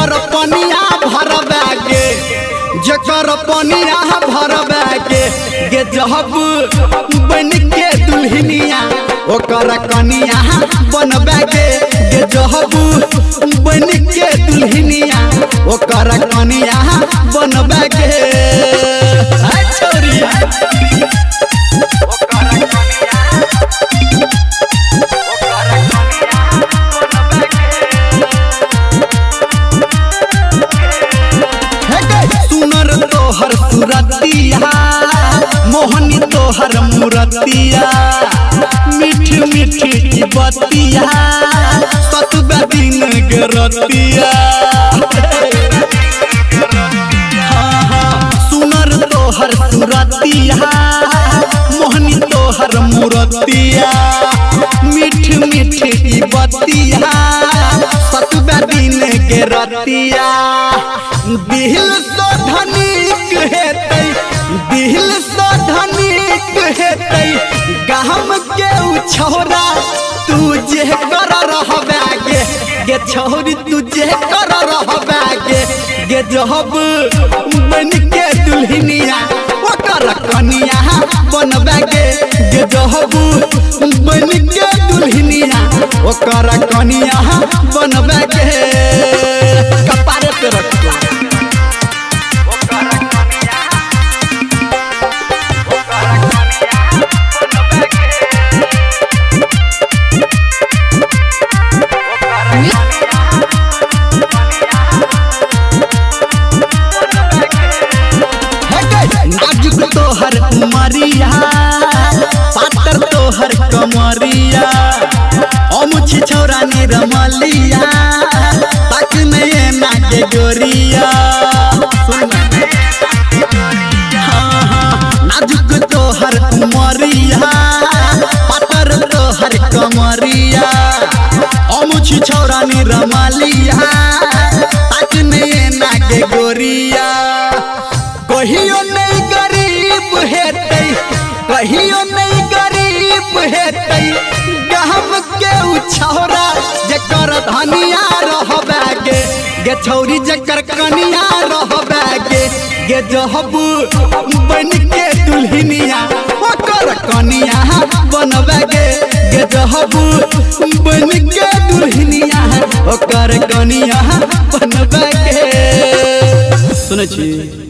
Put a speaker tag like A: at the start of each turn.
A: जकर पनिया भरबे गे जकर पनिया भरबे गे जहब बन के दुल्हनिया ओकर कनिया बनबे गे जहब बन के दुल्हनिया ओकर कनिया बनबे गे छोरी तोहर सुरतिया मोहनी तोहर मुरतिया मीठी मीठी बतिया सतबे दिन गरतिया सुनर तोहर सुरतिया मोहनी तोहर मुरतिया मीठी मीठी बतिया सतबे दिन गरतिया दिल तो धनिक हेतै दिल तो धनिक हेतै गाम के छोरा तू जे कर रहबे गे छोरी तू जे कर रहबे गे जहब बन के दुल्हनिया ओकर कनिया बनबे गे जहब बन के दुल्हनिया ओकर कनिया बनबे गे कपारे पे रख तोहर उमरिया पातर तोहर कमरिया अमुछी छौरा निरमलिया तक में ना के गोरिया नाजुक तोहर उमरिया पातर तोहर कमरिया अमुछी छौरा निरमलिया तक में ना के गोरिया कहियो नहीं गरीब हेतै कहियो नहीं गरीब हेतै गाम के छौरा जकर धनिया रहबे गे छौरी जकर कनिया रहबे गे जहब बन के दुल्हनिया ओकर कनिया बनबे गे जहब बन के दुल्हनिया ओकर कनिया बनबे गे सुनै छी।